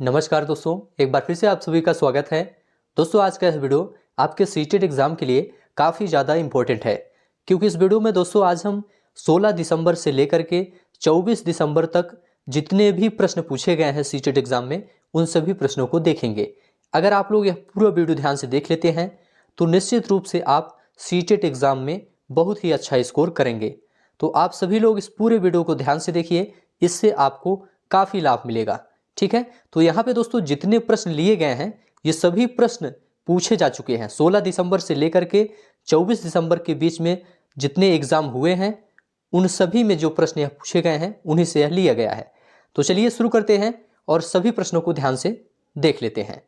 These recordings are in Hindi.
नमस्कार दोस्तों, एक बार फिर से आप सभी का स्वागत है। दोस्तों, आज का यह वीडियो आपके सीटेट एग्ज़ाम के लिए काफ़ी ज़्यादा इम्पोर्टेंट है, क्योंकि इस वीडियो में दोस्तों आज हम 16 दिसंबर से लेकर के 24 दिसंबर तक जितने भी प्रश्न पूछे गए हैं सीटेट एग्ज़ाम में, उन सभी प्रश्नों को देखेंगे। अगर आप लोग यह पूरा वीडियो ध्यान से देख लेते हैं तो निश्चित रूप से आप सीटेट एग्ज़ाम में बहुत ही अच्छा स्कोर करेंगे। तो आप सभी लोग इस पूरे वीडियो को ध्यान से देखिए, इससे आपको काफ़ी लाभ मिलेगा। ठीक है, तो यहाँ पे दोस्तों जितने प्रश्न लिए गए हैं ये सभी प्रश्न पूछे जा चुके हैं। 16 दिसंबर से लेकर के 24 दिसंबर के बीच में जितने एग्जाम हुए हैं उन सभी में जो प्रश्न यह पूछे गए हैं उन्हीं से यह लिया गया है। तो चलिए शुरू करते हैं और सभी प्रश्नों को ध्यान से देख लेते हैं।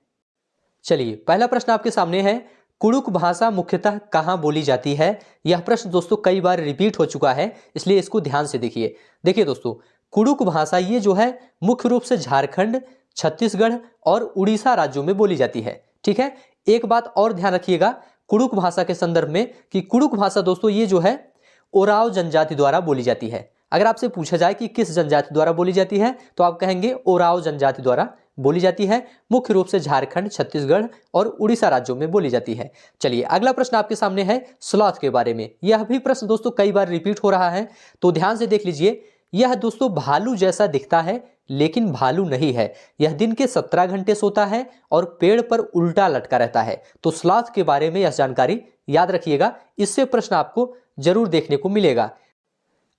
चलिए, पहला प्रश्न आपके सामने है, कुड़ुक भाषा मुख्यतः कहाँ बोली जाती है। यह प्रश्न दोस्तों कई बार रिपीट हो चुका है, इसलिए इसको ध्यान से देखिए। देखिए दोस्तों, कुड़ुक भाषा ये जो है मुख्य रूप से झारखंड, छत्तीसगढ़ और उड़ीसा राज्यों में बोली जाती है। ठीक है, एक बात और ध्यान रखिएगा कुड़ुक भाषा के संदर्भ में कि कुड़ुक भाषा दोस्तों ये जो है ओराव जनजाति द्वारा बोली जाती है। अगर आपसे पूछा जाए कि किस जनजाति द्वारा बोली जाती है तो आप कहेंगे ओराव जनजाति द्वारा बोली जाती है। मुख्य रूप से झारखंड, छत्तीसगढ़ और उड़ीसा राज्यों में बोली जाती है। चलिए, अगला प्रश्न आपके सामने है स्लॉथ के बारे में। यह भी प्रश्न दोस्तों कई बार रिपीट हो रहा है, तो ध्यान से देख लीजिए। यह दोस्तों भालू जैसा दिखता है लेकिन भालू नहीं है। यह दिन के 17 घंटे सोता है और पेड़ पर उल्टा लटका रहता है। तो स्लॉथ के बारे में यह जानकारी याद रखिएगा, इससे प्रश्न आपको जरूर देखने को मिलेगा।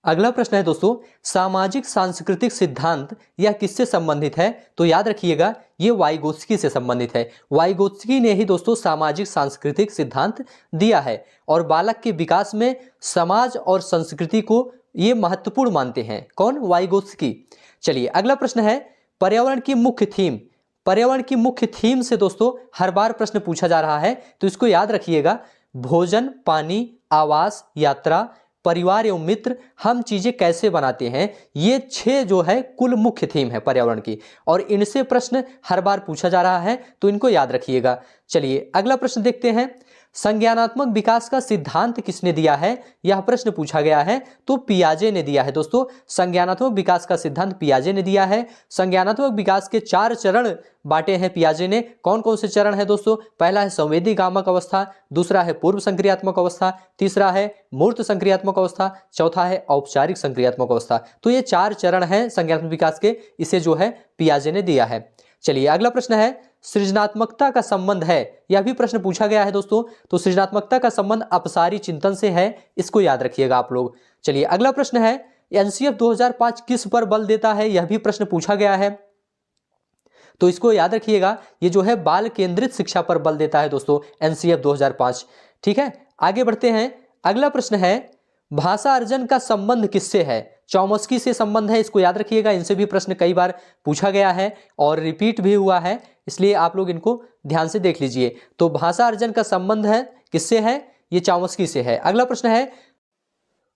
अगला प्रश्न है दोस्तों, सामाजिक सांस्कृतिक सिद्धांत यह किससे संबंधित है। तो याद रखिएगा ये वाइगोत्स्की से संबंधित है। वाइगोत्स्की ने ही दोस्तों सामाजिक सांस्कृतिक सिद्धांत दिया है और बालक के विकास में समाज और संस्कृति को ये महत्वपूर्ण मानते हैं। कौन? वाइगोत्स्की। चलिए, अगला प्रश्न है, पर्यावरण की मुख्य थीम। पर्यावरण की मुख्य थीम से दोस्तों हर बार प्रश्न पूछा जा रहा है, तो इसको याद रखिएगा। भोजन, पानी, आवास, यात्रा, परिवार एवं मित्र, हम चीजें कैसे बनाते हैं, ये 6 जो है कुल मुख्य थीम है पर्यावरण की, और इनसे प्रश्न हर बार पूछा जा रहा है, तो इनको याद रखिएगा। चलिए, अगला प्रश्न देखते हैं, संज्ञानात्मक विकास का सिद्धांत किसने दिया है। यह प्रश्न पूछा गया है, तो पियाजे ने दिया है दोस्तों। संज्ञानात्मक विकास का सिद्धांत पियाजे ने दिया है। संज्ञानात्मक विकास के 4 चरण बांटे हैं पियाजे ने। कौन कौन से चरण है दोस्तों? पहला है संवेदीगामक अवस्था, दूसरा है पूर्व संक्रियात्मक अवस्था, तीसरा है मूर्त संक्रियात्मक अवस्था, चौथा है औपचारिक संक्रियात्मक अवस्था। तो ये 4 चरण हैं संज्ञानात्मक विकास के, इसे जो है पियाजे ने दिया है। चलिए, अगला प्रश्न है, सृजनात्मकता का संबंध है। यह भी प्रश्न पूछा गया है दोस्तों। तो सृजनात्मकता का संबंध अपसारी चिंतन से है, इसको याद रखिएगा आप लोग। चलिए, अगला प्रश्न है, एनसीएफ 2005 किस पर बल देता है। यह भी प्रश्न पूछा गया है, तो इसको याद रखिएगा। ये जो है बाल केंद्रित शिक्षा पर बल देता है दोस्तों, एनसीएफ 2005। ठीक है, आगे बढ़ते हैं। अगला प्रश्न है, भाषा अर्जन का संबंध किससे है। चौमस्की से संबंध है, इसको याद रखिएगा। इनसे भी प्रश्न कई बार पूछा गया है और रिपीट भी हुआ है, इसलिए आप लोग इनको ध्यान से देख लीजिए। तो भाषा अर्जन का संबंध है किससे है? ये चौमस्की से है। अगला प्रश्न है,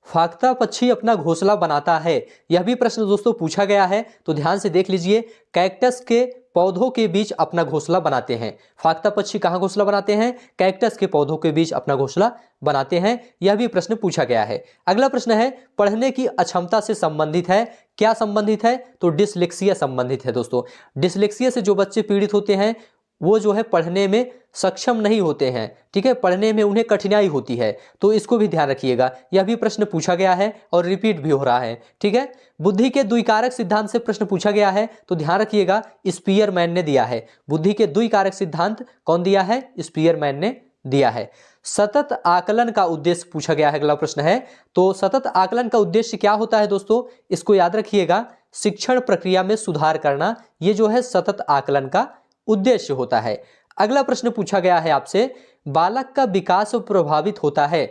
फाख्ता पक्षी अपना घोंसला बनाता है। यह भी प्रश्न दोस्तों पूछा गया है, तो ध्यान से देख लीजिए। कैक्टस के पौधों के बीच अपना घोंसला बनाते हैं। फाख्ता पक्षी कहाँ घोंसला बनाते हैं? कैक्टस के पौधों के बीच अपना घोंसला बनाते हैं। यह भी प्रश्न पूछा गया है। अगला प्रश्न है, पढ़ने की अक्षमता से संबंधित है। क्या संबंधित है? तो डिसलेक्सिया संबंधित है दोस्तों। डिसलेक्सिया से जो बच्चे पीड़ित होते हैं वो जो है पढ़ने में सक्षम नहीं होते हैं। ठीक है, पढ़ने में उन्हें कठिनाई होती है, तो इसको भी ध्यान रखिएगा। यह भी प्रश्न पूछा गया है और रिपीट भी हो रहा है। ठीक है, बुद्धि के द्विकारक सिद्धांत से प्रश्न पूछा गया है, तो ध्यान रखिएगा स्पीयरमैन ने दिया है। बुद्धि के द्विकारक सिद्धांत कौन दिया है? स्पीयरमैन ने दिया है। सतत आकलन का उद्देश्य पूछा गया है, अगला प्रश्न है। तो सतत आकलन का उद्देश्य क्या होता है दोस्तों? इसको याद रखिएगा, शिक्षण प्रक्रिया में सुधार करना, ये जो है सतत आकलन का उद्देश्य होता है। अगला प्रश्न पूछा गया है आपसे, बालक का विकास प्रभावित होता है।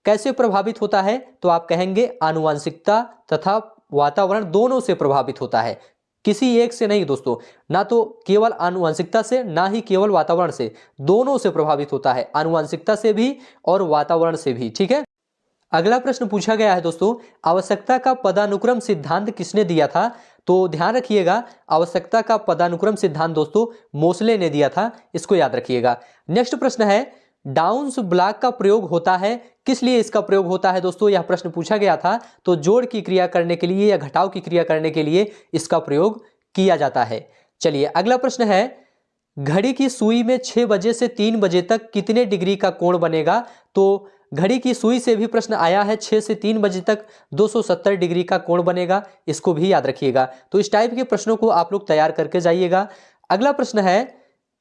कैसे प्रभावित होता है? तो आप कहेंगे आनुवंशिकता तथा वातावरण दोनों से प्रभावित होता है, किसी एक से नहीं दोस्तों। ना तो केवल आनुवंशिकता से, ना ही केवल वातावरण से, दोनों से प्रभावित होता है, आनुवंशिकता से भी और वातावरण से भी। ठीक है, अगला प्रश्न पूछा गया है दोस्तों, आवश्यकता का पदानुक्रम सिद्धांत किसने दिया था। तो ध्यान रखिएगा, आवश्यकता का पदानुक्रम सिद्धांत दोस्तों मोसले ने दिया था, इसको याद रखिएगा। नेक्स्ट प्रश्न है, डाउन्स ब्लॉक का प्रयोग होता है, किस लिए इसका प्रयोग होता है दोस्तों? यह प्रश्न पूछा गया था। तो जोड़ की क्रिया करने के लिए या घटाव की क्रिया करने के लिए इसका प्रयोग किया जाता है। चलिए अगला प्रश्न है, घड़ी की सुई में 6 बजे से 3 बजे तक कितने डिग्री का कोण बनेगा? तो घड़ी की सुई से भी प्रश्न आया है, 6 से 3 बजे तक 270 डिग्री का कोण बनेगा, इसको भी याद रखिएगा। तो इस टाइप के प्रश्नों को आप लोग तैयार करके जाइएगा। अगला प्रश्न है,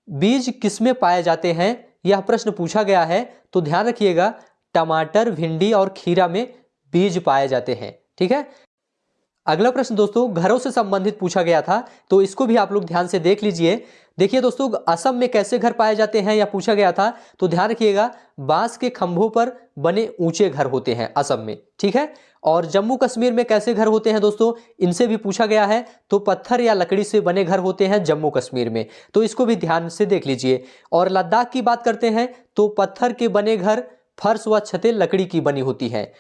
बीज किसमें पाए जाते हैं? यह प्रश्न पूछा गया है, तो ध्यान रखिएगा टमाटर, भिंडी और खीरा में बीज पाए जाते हैं। ठीक है। अगला प्रश्न दोस्तों घरों से संबंधित पूछा गया था, तो इसको भी आप लोग ध्यान से देख लीजिए। देखिए दोस्तों, असम में कैसे घर पाए जाते हैं यह पूछा गया था, तो ध्यान रखिएगा बांस के खंभों पर बने ऊंचे घर होते हैं असम में। ठीक है। और जम्मू कश्मीर में कैसे घर होते हैं दोस्तों, इनसे भी पूछा गया है, तो पत्थर या लकड़ी से बने घर होते हैं जम्मू कश्मीर में, तो इसको भी ध्यान से देख लीजिए। और लद्दाख की बात करते हैं तो पत्थर के बने घर, फर्श व छतें लकड़ी की बनी होती है।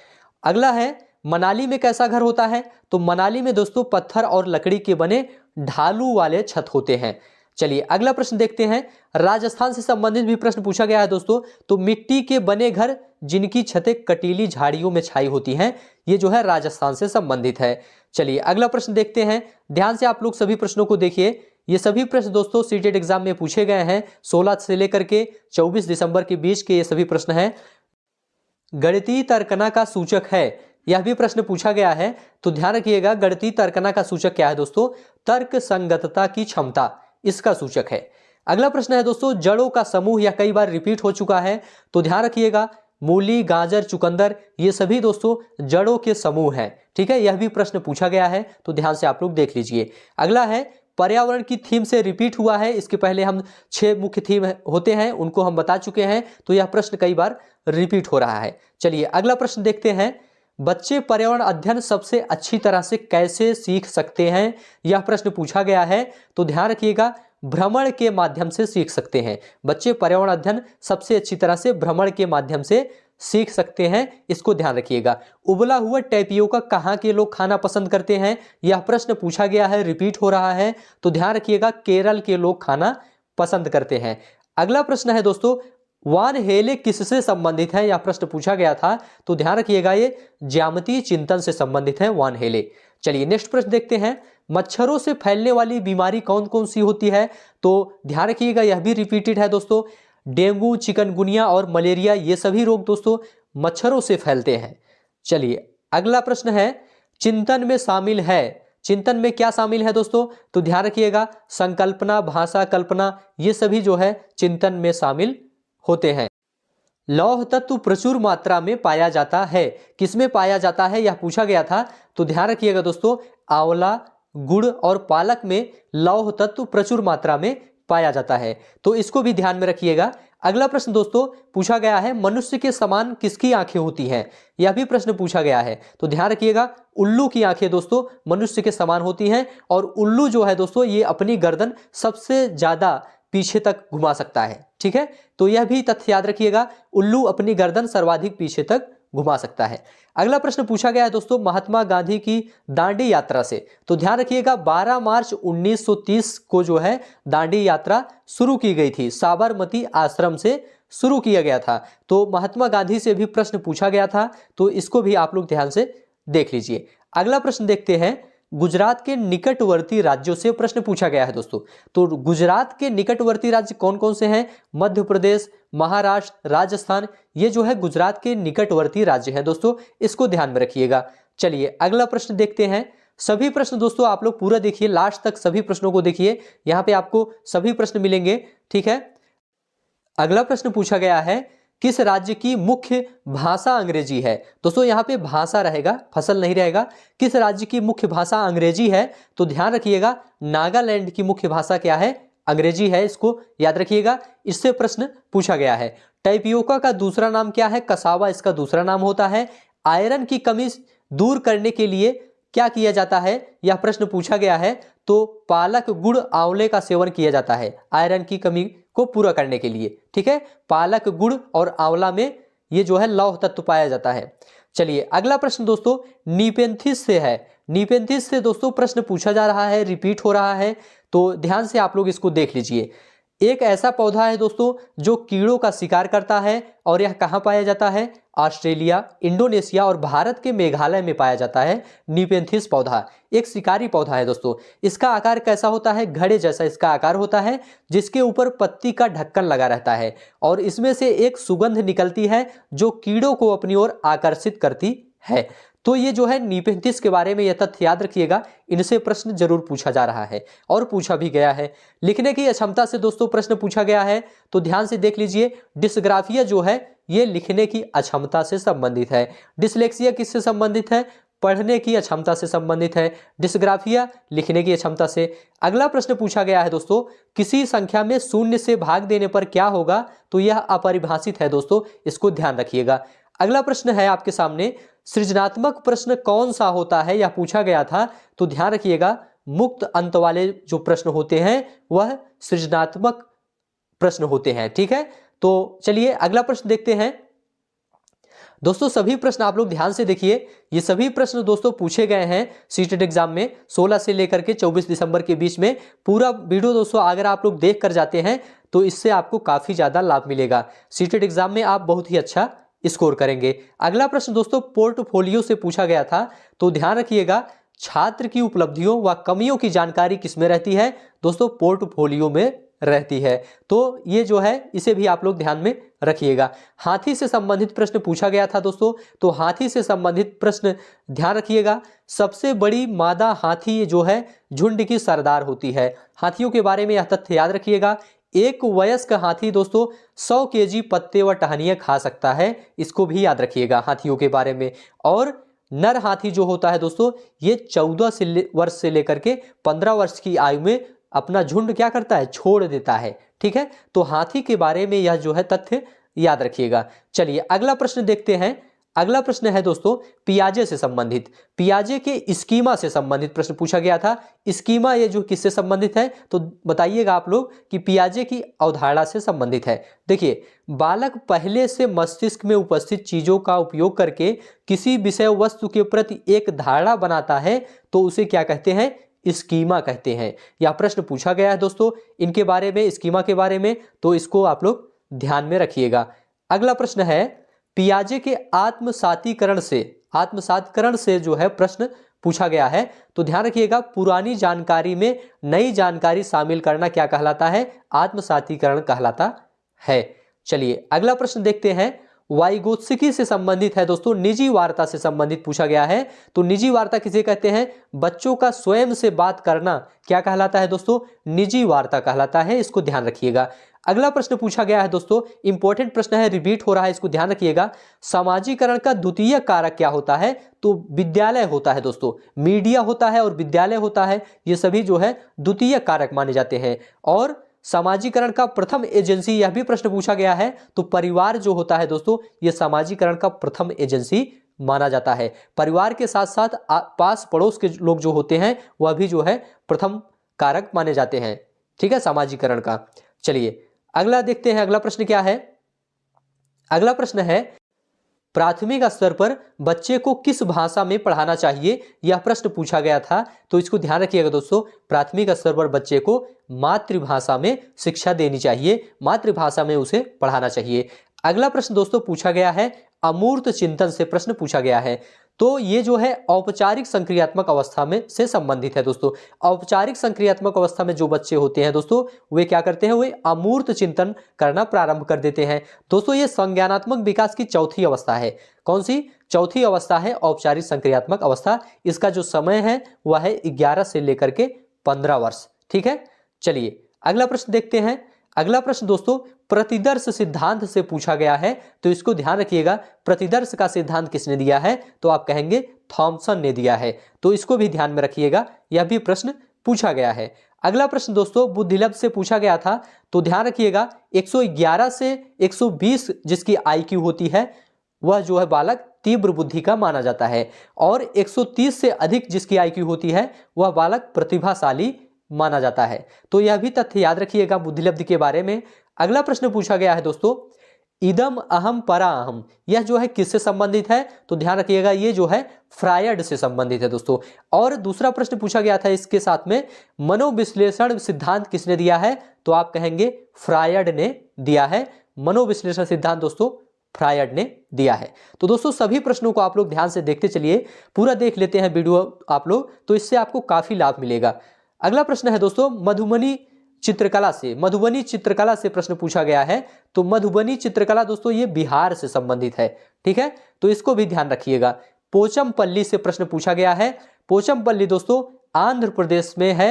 अगला है, मनाली में कैसा घर होता है? तो मनाली में दोस्तों पत्थर और लकड़ी के बने ढालू वाले छत होते हैं। चलिए अगला प्रश्न देखते हैं, राजस्थान से संबंधित भी प्रश्न पूछा गया है दोस्तों, तो मिट्टी के बने घर जिनकी छतें कटीली झाड़ियों में छाई होती हैं, ये जो है राजस्थान से संबंधित है। चलिए अगला प्रश्न देखते हैं, ध्यान से आप लोग सभी प्रश्नों को देखिए। ये सभी प्रश्न दोस्तों सीटेट एग्जाम में पूछे गए हैं, 16 से लेकर के 24 दिसंबर के बीच के ये सभी प्रश्न हैं। गणितीय तर्कना का सूचक है, यह भी प्रश्न पूछा गया है, तो ध्यान रखिएगा गणितीय तर्कना का सूचक क्या है दोस्तों? तर्क संगतता की क्षमता इसका सूचक है। अगला प्रश्न है दोस्तों, जड़ों का समूह, यह कई बार रिपीट हो चुका है, तो ध्यान रखिएगा मूली, गाजर, चुकंदर ये सभी दोस्तों जड़ों के समूह हैं। ठीक है, यह भी प्रश्न पूछा गया है, तो ध्यान से आप लोग देख लीजिए। अगला है, पर्यावरण की थीम से रिपीट हुआ है, इसके पहले हम 6 मुख्य थीम होते हैं उनको हम बता चुके हैं, तो यह प्रश्न कई बार रिपीट हो रहा है। चलिए अगला प्रश्न देखते हैं, बच्चे पर्यावरण अध्ययन सबसे अच्छी तरह से कैसे सीख सकते हैं? यह प्रश्न पूछा गया है, तो ध्यान रखिएगा भ्रमण के माध्यम से सीख सकते हैं। बच्चे पर्यावरण अध्ययन सबसे अच्छी तरह से भ्रमण के माध्यम से सीख सकते हैं, इसको ध्यान रखिएगा। उबला हुआ टैपियोका कहाँ के लोग खाना पसंद करते हैं? यह प्रश्न पूछा गया है, रिपीट हो रहा है, तो ध्यान रखिएगा केरल के लोग खाना पसंद करते हैं। अगला प्रश्न है दोस्तों, वान हेले किससे संबंधित है? यह प्रश्न पूछा गया था, तो ध्यान रखिएगा ये ज्यामितीय चिंतन से संबंधित है वान हेले। चलिए नेक्स्ट प्रश्न देखते हैं, मच्छरों से फैलने वाली बीमारी कौन कौन सी होती है? तो ध्यान रखिएगा यह भी रिपीटेड है दोस्तों, डेंगू, चिकनगुनिया और मलेरिया ये सभी रोग दोस्तों मच्छरों से फैलते हैं। चलिए अगला प्रश्न है, चिंतन में शामिल है, चिंतन में क्या शामिल है दोस्तों? तो ध्यान रखिएगा संकल्पना, भाषा, कल्पना ये सभी जो है चिंतन में शामिल होते हैं। लौह तत्व प्रचुर मात्रा में पाया जाता है, किसमें पाया जाता है यह पूछा गया था, तो ध्यान रखिएगा दोस्तों आंवला, गुड़ और पालक में लौह तत्व प्रचुर मात्रा में पाया जाता है, तो इसको भी ध्यान में रखिएगा। अगला प्रश्न दोस्तों पूछा गया है, मनुष्य के समान किसकी आंखें होती हैं? यह भी प्रश्न पूछा गया है, तो ध्यान रखिएगा उल्लू की आंखें दोस्तों मनुष्य के समान होती हैं, और उल्लू जो है दोस्तों ये अपनी गर्दन सबसे ज्यादा पीछे तक घुमा सकता है। ठीक है, तो यह भी तथ्य याद रखिएगा, उल्लू अपनी गर्दन सर्वाधिक पीछे तक घुमा सकता है। अगला प्रश्न पूछा गया है दोस्तों महात्मा गांधी की दांडी यात्रा से, तो ध्यान रखिएगा 12 मार्च 1930 को जो है दांडी यात्रा शुरू की गई थी, साबरमती आश्रम से शुरू किया गया था, तो महात्मा गांधी से भी प्रश्न पूछा गया था, तो इसको भी आप लोग ध्यान से देख लीजिए। अगला प्रश्न देखते हैं, गुजरात के निकटवर्ती राज्यों से प्रश्न पूछा गया है दोस्तों, तो गुजरात के निकटवर्ती राज्य कौन कौन से हैं? मध्य प्रदेश, महाराष्ट्र, राजस्थान, ये जो है गुजरात के निकटवर्ती राज्य हैं दोस्तों, इसको ध्यान में रखिएगा। चलिए अगला प्रश्न देखते हैं, सभी प्रश्न दोस्तों आप लोग पूरा देखिए, लास्ट तक सभी प्रश्नों को देखिए, यहाँ पे आपको सभी प्रश्न मिलेंगे। ठीक है, अगला प्रश्न पूछा गया है, किस राज्य की मुख्य भाषा अंग्रेजी है? दोस्तों यहाँ पे भाषा रहेगा, फसल नहीं रहेगा। किस राज्य की मुख्य भाषा अंग्रेजी है? तो ध्यान रखिएगा नागालैंड की मुख्य भाषा क्या है? अंग्रेजी है, इसको याद रखिएगा, इससे प्रश्न पूछा गया है। टैपियोका का दूसरा नाम क्या है? कसावा इसका दूसरा नाम होता है। आयरन की कमी दूर करने के लिए क्या किया जाता है? यह प्रश्न पूछा गया है, तो पालक, गुड़, आंवले का सेवन किया जाता है आयरन की कमी को पूरा करने के लिए। ठीक है, पालक, गुड़ और आंवला में ये जो है लौह तत्व पाया जाता है। चलिए अगला प्रश्न दोस्तों नीपेंथिस से है, नीपेंथिस से दोस्तों प्रश्न पूछा जा रहा है, रिपीट हो रहा है, तो ध्यान से आप लोग इसको देख लीजिए। एक ऐसा पौधा है दोस्तों जो कीड़ों का शिकार करता है और यह कहाँ पाया जाता है? ऑस्ट्रेलिया, इंडोनेशिया और भारत के मेघालय में पाया जाता है। नीपेंथिस पौधा एक शिकारी पौधा है दोस्तों। इसका आकार कैसा होता है? घड़े जैसा इसका आकार होता है, जिसके ऊपर पत्ती का ढक्कन लगा रहता है और इसमें से एक सुगंध निकलती है जो कीड़ों को अपनी ओर आकर्षित करती है। तो ये जो है नीपेंथिस के बारे में यह तथ्य याद रखिएगा, इनसे प्रश्न जरूर पूछा जा रहा है और पूछा भी गया है। लिखने की अक्षमता से दोस्तों प्रश्न पूछा गया है, तो ध्यान से देख लीजिए। डिस्ग्राफिया जो है ये लिखने की अक्षमता से संबंधित है। डिसलेक्सिया किससे संबंधित है? पढ़ने की अक्षमता से संबंधित है। डिस्ग्राफिया लिखने की अक्षमता से। अगला प्रश्न पूछा गया है दोस्तों, किसी संख्या में शून्य से भाग देने पर क्या होगा? तो यह अपरिभाषित है दोस्तों, इसको ध्यान रखिएगा। अगला प्रश्न है आपके सामने, सृजनात्मक प्रश्न कौन सा होता है? यह पूछा गया था, तो ध्यान रखिएगा मुक्त अंत वाले जो प्रश्न होते हैं वह सृजनात्मक प्रश्न होते हैं। ठीक है, तो चलिए अगला प्रश्न देखते हैं। दोस्तों सभी प्रश्न आप लोग ध्यान से देखिए, ये सभी प्रश्न दोस्तों पूछे गए हैं सीटेट एग्जाम में 16 से लेकर के 24 दिसंबर के बीच में। पूरा वीडियो दोस्तों अगर आप लोग देख कर जाते हैं तो इससे आपको काफी ज्यादा लाभ मिलेगा। सीटेट एग्जाम में आप बहुत ही अच्छा स्कोर करेंगे। अगला प्रश्न दोस्तों पोर्टफोलियो से पूछा गया था, तो ध्यान रखिएगा छात्र की उपलब्धियों व कमियों की जानकारी किसमें रहती है? दोस्तों पोर्टफोलियो में रहती है। तो ये जो है इसे भी आप लोग ध्यान में रखिएगा। हाथी से संबंधित प्रश्न पूछा गया था दोस्तों, तो हाथी से संबंधित प्रश्न ध्यान रखिएगा। सबसे बड़ी मादा हाथी जो है झुंड की सरदार होती है। हाथियों के बारे में यह तथ्य याद रखिएगा। एक वयस्क हाथी दोस्तों 100 केजी पत्ते व टहनियाँ खा सकता है, इसको भी याद रखिएगा हाथियों के बारे में। और नर हाथी जो होता है दोस्तों ये 14 वर्ष से लेकर के 15 वर्ष की आयु में अपना झुंड क्या करता है? छोड़ देता है। ठीक है, तो हाथी के बारे में यह जो है तथ्य याद रखिएगा। चलिए अगला प्रश्न देखते हैं। अगला प्रश्न है दोस्तों पियाजे से संबंधित। पियाजे के स्कीमा से संबंधित प्रश्न पूछा गया था। स्कीमा ये जो किससे संबंधित है? तो बताइएगा आप लोग कि पियाजे की अवधारणा से संबंधित है। देखिए, बालक पहले से मस्तिष्क में उपस्थित चीजों का उपयोग करके किसी विषय वस्तु के प्रति एक धारणा बनाता है, तो उसे क्या कहते हैं? स्कीमा कहते हैं। यह प्रश्न पूछा गया है दोस्तों इनके बारे में, स्कीमा के बारे में, तो इसको आप लोग ध्यान में रखिएगा। अगला प्रश्न है पियाजे के आत्मसातीकरण से जो है प्रश्न पूछा गया है, तो ध्यान रखिएगा पुरानी जानकारी में नई जानकारी शामिल करना क्या कहलाता है? आत्मसातीकरण कहलाता है। चलिए अगला प्रश्न देखते हैं। वाइगोत्स्की से संबंधित है दोस्तों, निजी वार्ता से संबंधित पूछा गया है। तो निजी वार्ता किसे कहते हैं? बच्चों का स्वयं से बात करना क्या कहलाता है दोस्तों? निजी वार्ता कहलाता है, इसको ध्यान रखिएगा। अगला प्रश्न पूछा गया है दोस्तों, इंपॉर्टेंट प्रश्न है, रिपीट हो रहा है, इसको ध्यान रखिएगा। सामाजिकरण का द्वितीय कारक क्या होता है? तो विद्यालय होता है दोस्तों। मीडिया होता है और विद्यालय होता है, ये सभी जो है द्वितीय कारक माने जाते हैं। और सामाजिकरण का प्रथम एजेंसी, यह भी प्रश्न पूछा गया है, तो परिवार जो होता है दोस्तों ये सामाजिकरण का प्रथम एजेंसी माना जाता है। परिवार के साथ साथ पास पड़ोस के लोग जो होते हैं वह भी जो है प्रथम कारक माने जाते हैं। ठीक है, सामाजिकरण का। चलिए अगला देखते हैं। अगला प्रश्न क्या है? अगला प्रश्न है प्राथमिक स्तर पर बच्चे को किस भाषा में पढ़ाना चाहिए? यह प्रश्न पूछा गया था, तो इसको ध्यान रखिएगा दोस्तों। प्राथमिक स्तर पर बच्चे को मातृभाषा में शिक्षा देनी चाहिए, मातृभाषा में उसे पढ़ाना चाहिए। अगला प्रश्न दोस्तों पूछा गया है अमूर्त चिंतन से प्रश्न पूछा गया है, तो ये जो है औपचारिक संक्रियात्मक अवस्था में से संबंधित है दोस्तों। औपचारिक संक्रियात्मक अवस्था में जो बच्चे होते हैं दोस्तों वे क्या करते हैं? वे अमूर्त चिंतन करना प्रारंभ कर देते हैं। दोस्तों ये संज्ञानात्मक विकास की चौथी अवस्था है। कौन सी? चौथी अवस्था है औपचारिक संक्रियात्मक अवस्था। इसका जो समय है वह है 11 से लेकर के 15 वर्ष। ठीक है, चलिए अगला प्रश्न देखते हैं। अगला प्रश्न दोस्तों प्रतिदर्श सिद्धांत से पूछा गया है, तो इसको ध्यान रखिएगा। प्रतिदर्श का सिद्धांत किसने दिया है? तो आप कहेंगे थॉमसन ने दिया है, तो इसको भी ध्यान में रखिएगा, यह भी प्रश्न पूछा गया है। अगला प्रश्न दोस्तों बुद्धिलब्ध से पूछा गया था, तो ध्यान रखिएगा 111 से 120 जिसकी IQ होती है वह जो है बालक तीव्र बुद्धि का माना जाता है, और 130 से अधिक जिसकी IQ होती है वह बालक प्रतिभाशाली माना जाता है। तो यह भी तथ्य याद रखिएगा बुद्धिलब्धि के बारे में। अगला प्रश्न पूछा गया है दोस्तों इदम अहम परा अहम, यह जो है किससे संबंधित है? तो ध्यान रखिएगा ये जो है फ्रायड से संबंधित है दोस्तों। और दूसरा प्रश्न पूछा गया था इसके साथ में, मनोविश्लेषण सिद्धांत किसने दिया है? तो आप कहेंगे फ्रायड ने दिया है। मनोविश्लेषण सिद्धांत दोस्तों फ्रायड ने दिया है। तो दोस्तों सभी प्रश्नों को आप लोग ध्यान से देखते चलिए, पूरा देख लेते हैं वीडियो आप लोग, तो इससे आपको काफी लाभ मिलेगा। अगला प्रश्न है दोस्तों, मधुबनी चित्रकला से प्रश्न पूछा गया है। तो मधुबनी चित्रकला दोस्तों ये बिहार से संबंधित है, ठीक है, तो इसको भी ध्यान रखिएगा। पोचमपल्ली से प्रश्न पूछा गया है। पोचमपल्ली दोस्तों आंध्र प्रदेश में है,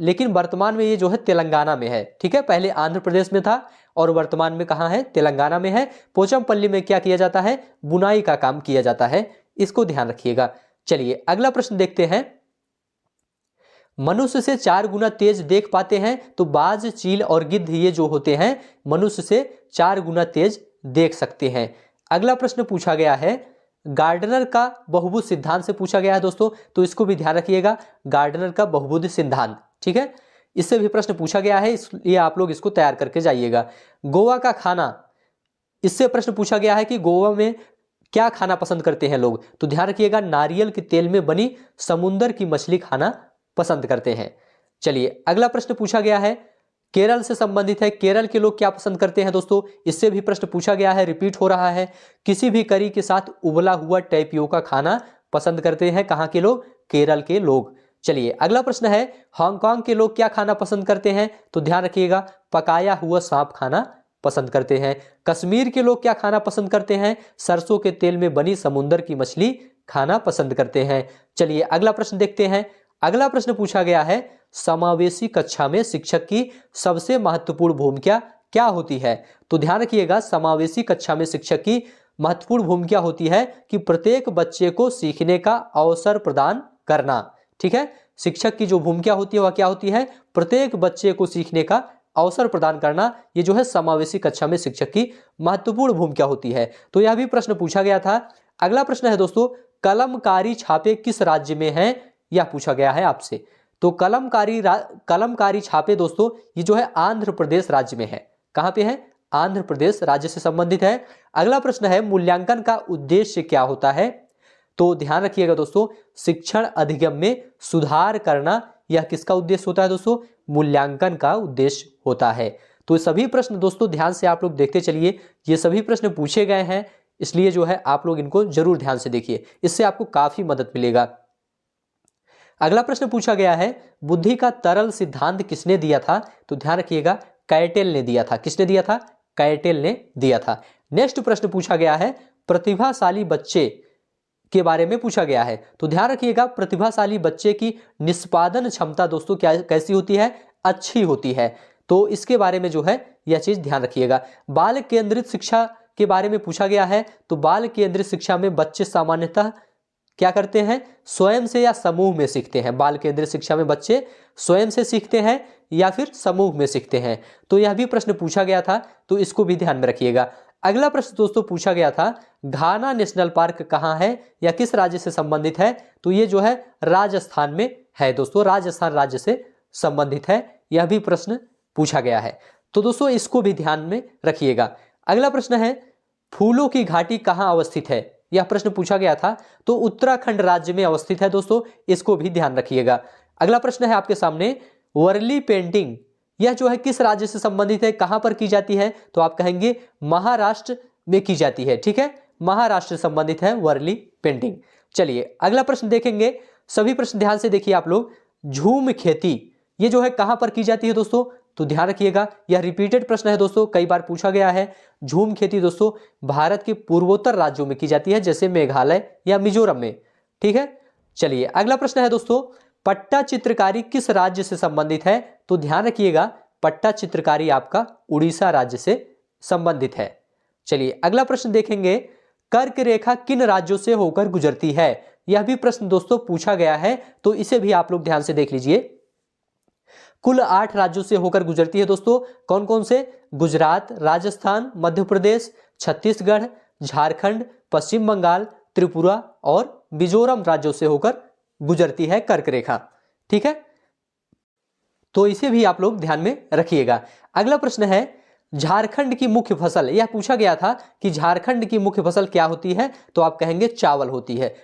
लेकिन वर्तमान में ये जो है तेलंगाना में है, ठीक है, पहले आंध्र प्रदेश में था और वर्तमान में कहाँ है? तेलंगाना में है। पोचमपल्ली में क्या किया जाता है? बुनाई का काम किया जाता है, इसको ध्यान रखिएगा। चलिए अगला प्रश्न देखते हैं, मनुष्य से 4 गुना तेज देख पाते हैं। तो बाज, चील और गिद्ध ये जो होते हैं मनुष्य से 4 गुना तेज देख सकते हैं। अगला प्रश्न पूछा गया है, गार्डनर का बहुभुज सिद्धांत से पूछा गया है दोस्तों, तो इसको भी ध्यान रखिएगा, गार्डनर का बहुभुज सिद्धांत, ठीक है, इससे भी प्रश्न पूछा गया है, इसलिए आप लोग इसको तैयार करके जाइएगा। गोवा का खाना, इससे प्रश्न पूछा गया है कि गोवा में क्या खाना पसंद करते हैं लोग? तो ध्यान रखिएगा, नारियल के तेल में बनी समुद्र की मछली खाना पसंद करते हैं। चलिए अगला प्रश्न पूछा गया है, केरल से संबंधित है, केरल के लोग क्या पसंद करते हैं दोस्तों? इससे भी प्रश्न पूछा गया है, रिपीट हो रहा है। किसी भी करी के साथ उबला हुआ टैपियोका खाना पसंद करते हैं, कहां के लोग? केरल के लोग। चलिए अगला प्रश्न है, हांगकांग के लोग क्या खाना पसंद करते हैं? तो ध्यान रखिएगा, पकाया हुआ सांप खाना पसंद करते हैं। कश्मीर के लोग क्या खाना पसंद करते हैं? सरसों के तेल में बनी समुद्र की मछली खाना पसंद करते हैं। चलिए अगला प्रश्न देखते हैं। अगला प्रश्न पूछा गया है, समावेशी कक्षा में शिक्षक की सबसे महत्वपूर्ण भूमिका क्या होती है? तो ध्यान रखिएगा, समावेशी कक्षा में शिक्षक की महत्वपूर्ण भूमिका होती है कि प्रत्येक बच्चे को सीखने का अवसर प्रदान करना, ठीक है, शिक्षक की जो भूमिका होती है वह क्या होती है? प्रत्येक बच्चे को सीखने का अवसर प्रदान करना, ये जो है समावेशी कक्षा में शिक्षक की महत्वपूर्ण भूमिका होती है। तो यह भी प्रश्न पूछा गया था। अगला प्रश्न है दोस्तों, कलमकारी छापे किस राज्य में हैं? यह पूछा गया है आपसे। तो कलमकारी छापे दोस्तों ये जो है आंध्र प्रदेश राज्य में है। कहां पे है? आंध्र प्रदेश राज्य से संबंधित है। अगला प्रश्न है, मूल्यांकन का उद्देश्य क्या होता है? तो ध्यान रखिएगा दोस्तों, शिक्षण अधिगम में सुधार करना, यह किसका उद्देश्य होता है दोस्तों? मूल्यांकन का उद्देश्य होता है। तो सभी प्रश्न दोस्तों ध्यान से आप लोग देखते चलिए, ये सभी प्रश्न पूछे गए हैं, इसलिए जो है आप लोग इनको जरूर ध्यान से देखिए, इससे आपको काफी मदद मिलेगा। अगला प्रश्न पूछा गया है, बुद्धि का तरल सिद्धांत किसने दिया था? तो ध्यान रखिएगा, कैटेल ने दिया था। किसने दिया था? कैटेल ने दिया था। नेक्स्ट प्रश्न पूछा गया है, प्रतिभाशाली बच्चे के बारे में पूछा गया है। तो ध्यान रखिएगा, प्रतिभाशाली बच्चे की निष्पादन क्षमता दोस्तों क्या कैसी होती है? अच्छी होती है। तो इसके बारे में जो है यह चीज ध्यान रखिएगा। बाल केंद्रित शिक्षा के बारे में पूछा गया है। तो बाल केंद्रित शिक्षा में बच्चे सामान्यतः क्या करते हैं? स्वयं से या समूह में सीखते हैं। बाल केंद्रित शिक्षा में बच्चे स्वयं से सीखते हैं या फिर समूह में सीखते हैं। तो यह भी प्रश्न पूछा गया था, तो इसको भी ध्यान में रखिएगा। अगला प्रश्न दोस्तों पूछा गया था, घाना नेशनल पार्क कहाँ है या किस राज्य से संबंधित है? तो ये जो है राजस्थान में है दोस्तों, राजस्थान राज्य से संबंधित है। यह भी प्रश्न पूछा गया है, तो दोस्तों इसको भी ध्यान में रखिएगा। अगला प्रश्न है, फूलों की घाटी कहाँ अवस्थित है? यह प्रश्न पूछा गया था, तो उत्तराखंड राज्य में अवस्थित है दोस्तों, इसको भी ध्यान रखिएगा। अगला प्रश्न है आपके सामने, वर्ली पेंटिंग यह जो है किस राज्य से संबंधित है, कहां पर की जाती है? तो आप कहेंगे महाराष्ट्र में की जाती है, ठीक है, महाराष्ट्र से संबंधित है वर्ली पेंटिंग। चलिए अगला प्रश्न देखेंगे, सभी प्रश्न ध्यान से देखिए आप लोग। झूम खेती ये जो है कहां पर की जाती है दोस्तों? तो ध्यान रखिएगा, यह रिपीटेड प्रश्न है दोस्तों, कई बार पूछा गया है। झूम खेती दोस्तों भारत के पूर्वोत्तर राज्यों में की जाती है, जैसे मेघालय या मिजोरम में, ठीक है। चलिए अगला प्रश्न है दोस्तों, पट्टा चित्रकारी किस राज्य से संबंधित है? तो ध्यान रखिएगा, पट्टा चित्रकारी आपका उड़ीसा राज्य से संबंधित है। चलिए अगला प्रश्न देखेंगे, कर्क रेखा किन राज्यों से होकर गुजरती है? यह भी प्रश्न दोस्तों पूछा गया है, तो इसे भी आप लोग ध्यान से देख लीजिए। कुल 8 राज्यों से होकर गुजरती है दोस्तों। कौन कौन से? गुजरात, राजस्थान, मध्य प्रदेश, छत्तीसगढ़, झारखंड, पश्चिम बंगाल, त्रिपुरा और मिजोरम राज्यों से होकर गुजरती है कर्क रेखा, ठीक है, तो इसे भी आप लोग ध्यान में रखिएगा। अगला प्रश्न है, झारखंड की मुख्य फसल, यह पूछा गया था कि झारखंड की मुख्य फसल क्या होती है, तो आप कहेंगे चावल होती है।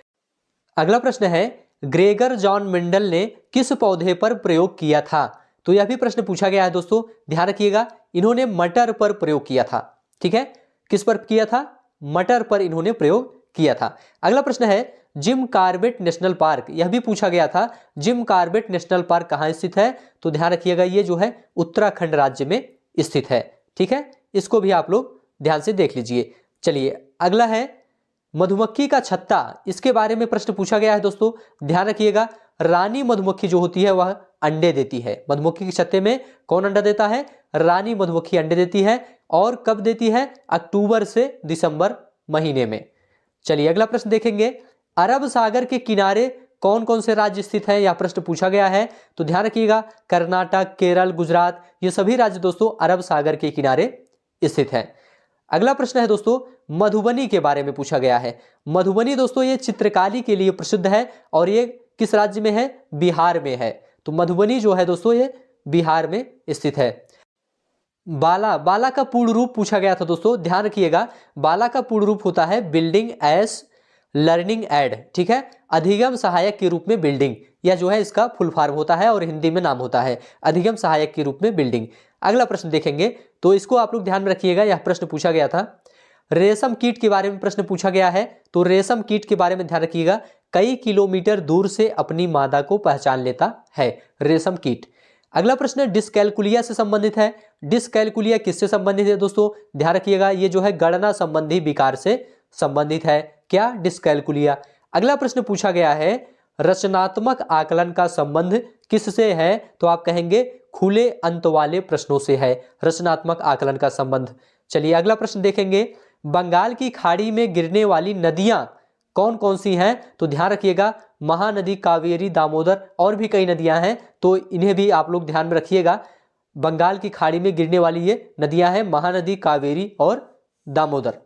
अगला प्रश्न है, ग्रेगर जॉन मेंडल ने किस पौधे पर प्रयोग किया था? तो यह भी प्रश्न पूछा गया है दोस्तों, ध्यान रखिएगा। इन्होंने मटर पर प्रयोग किया था, ठीक है। किस पर किया था? मटर पर इन्होंने प्रयोग किया था। अगला प्रश्न है, जिम कॉर्बेट नेशनल पार्क, यह भी पूछा गया था, जिम कॉर्बेट नेशनल पार्क कहाँ स्थित है? तो ध्यान रखिएगा, ये जो है उत्तराखंड राज्य में स्थित है, ठीक है। इसको भी आप लोग ध्यान से देख लीजिए। चलिए अगला है, मधुमक्खी का छत्ता, इसके बारे में प्रश्न पूछा गया है दोस्तों, ध्यान रखिएगा। रानी मधुमक्खी जो होती है वह अंडे देती है। मधुमक्खी के छत्ते में कौन अंडा देता है? रानी मधुमक्खी अंडे देती है। और कब देती है? अक्टूबर से दिसंबर महीने में। चलिए अगला प्रश्न देखेंगे, अरब सागर के किनारे कौन कौन से राज्य स्थित हैं? यह प्रश्न पूछा गया है, तो ध्यान रखिएगा, कर्नाटक, केरल, गुजरात, ये सभी राज्य दोस्तों अरब सागर के किनारे स्थित हैं। अगला प्रश्न है दोस्तों, मधुबनी के बारे में पूछा गया है। मधुबनी दोस्तों ये चित्रकारी के लिए प्रसिद्ध है और ये किस राज्य में है? बिहार में है। तो मधुबनी जो है दोस्तों ये बिहार में स्थित है। बाला का पूर्ण रूप पूछा गया था दोस्तों, ध्यान रखिएगा, बाला का पूर्ण रूप होता है बिल्डिंग एज लर्निंग एड, ठीक है। अधिगम सहायक के रूप में बिल्डिंग, यह जो है इसका फुल फॉर्म होता है और हिंदी में नाम होता है अधिगम सहायक के रूप में बिल्डिंग। अगला प्रश्न देखेंगे, तो इसको आप लोग ध्यान में रखिएगा, यह प्रश्न पूछा गया था। रेशम कीट के बारे में प्रश्न पूछा गया है, तो रेशम कीट के बारे में ध्यान रखिएगा, कई किलोमीटर दूर से अपनी मादा को पहचान लेता है रेशम कीट। अगला प्रश्न डिस्कैलकुलिया से संबंधित है। डिस्कैलकुलिया किससे संबंधित है दोस्तों? ध्यान रखिएगा, ये जो है गणना संबंधी विकार से संबंधित है। क्या? डिस्कैलकुलिया। अगला प्रश्न पूछा गया है, रचनात्मक आकलन का संबंध किससे है? तो आप कहेंगे खुले अंत वाले प्रश्नों से है रचनात्मक आकलन का संबंध। चलिए अगला प्रश्न देखेंगे, बंगाल की खाड़ी में गिरने वाली नदियां कौन कौन सी हैं? तो ध्यान रखिएगा, महानदी, कावेरी, दामोदर और भी कई नदियां हैं, तो इन्हें भी आप लोग ध्यान में रखिएगा। बंगाल की खाड़ी में गिरने वाली ये नदियां हैं महानदी, कावेरी और दामोदर।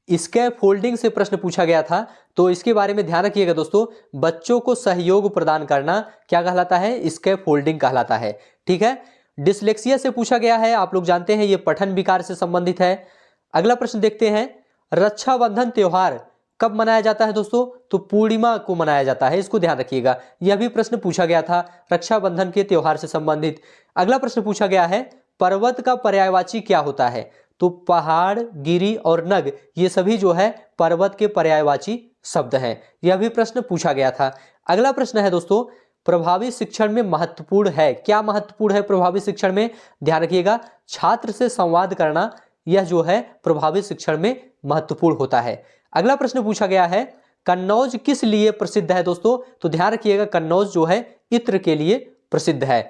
स्कैप फोल्डिंग से प्रश्न पूछा गया था, तो इसके बारे में ध्यान रखिएगा दोस्तों, बच्चों को सहयोग प्रदान करना क्या कहलाता है? स्कैप फोल्डिंग कहलाता है, ठीक है। डिसलेक्सिया से पूछा गया है, आप लोग जानते हैं ये पठन विकार से संबंधित है। अगला प्रश्न देखते हैं, रक्षाबंधन त्योहार कब मनाया जाता है दोस्तों? तो पूर्णिमा को मनाया जाता है, इसको ध्यान रखिएगा, यह भी प्रश्न पूछा गया था रक्षाबंधन के त्योहार से संबंधित। अगला प्रश्न पूछा गया है, पर्वत का पर्यायवाची क्या होता है? तो पहाड़, गिरी और नग, ये सभी जो है पर्वत के पर्यायवाची शब्द हैं, यह भी प्रश्न पूछा गया था। अगला प्रश्न है दोस्तों, प्रभावी शिक्षण में महत्वपूर्ण है, क्या महत्वपूर्ण है प्रभावी शिक्षण में? ध्यान रखिएगा, छात्र से संवाद करना, यह जो है प्रभावी शिक्षण में महत्वपूर्ण होता है। अगला प्रश्न पूछा गया है, कन्नौज किस लिए प्रसिद्ध है दोस्तों? तो ध्यान रखिएगा, कन्नौज जो है इत्र के लिए प्रसिद्ध है।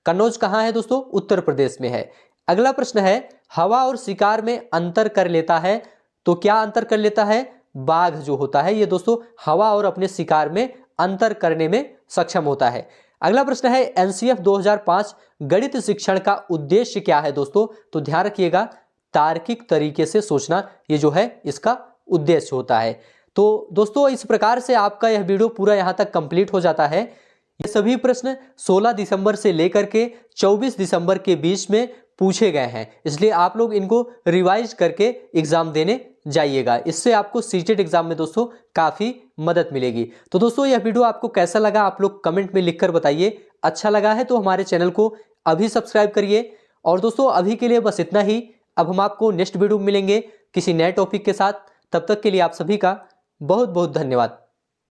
कन्नौज कहाँ है दोस्तों? उत्तर प्रदेश में है। अगला प्रश्न है, हवा और शिकार में अंतर कर लेता है, तो क्या अंतर कर लेता है? बाघ जो होता है ये दोस्तों हवा और अपने शिकार में अंतर करने में सक्षम होता है। अगला प्रश्न है, एनसीएफ 2005 गणित शिक्षण का उद्देश्य क्या है दोस्तों? तो ध्यान रखिएगा, तार्किक तरीके से सोचना, ये जो है इसका उद्देश्य होता है। तो दोस्तों इस प्रकार से आपका यह वीडियो पूरा यहाँ तक कंप्लीट हो जाता है। ये सभी प्रश्न 16 दिसंबर से लेकर के 24 दिसंबर के बीच में पूछे गए हैं, इसलिए आप लोग इनको रिवाइज करके एग्जाम देने जाइएगा, इससे आपको सीटेट एग्जाम में दोस्तों काफ़ी मदद मिलेगी। तो दोस्तों यह वीडियो आपको कैसा लगा आप लोग कमेंट में लिखकर बताइए। अच्छा लगा है तो हमारे चैनल को अभी सब्सक्राइब करिए। और दोस्तों अभी के लिए बस इतना ही, अब हम आपको नेक्स्ट वीडियो में मिलेंगे किसी नए टॉपिक के साथ। तब तक के लिए आप सभी का बहुत बहुत धन्यवाद।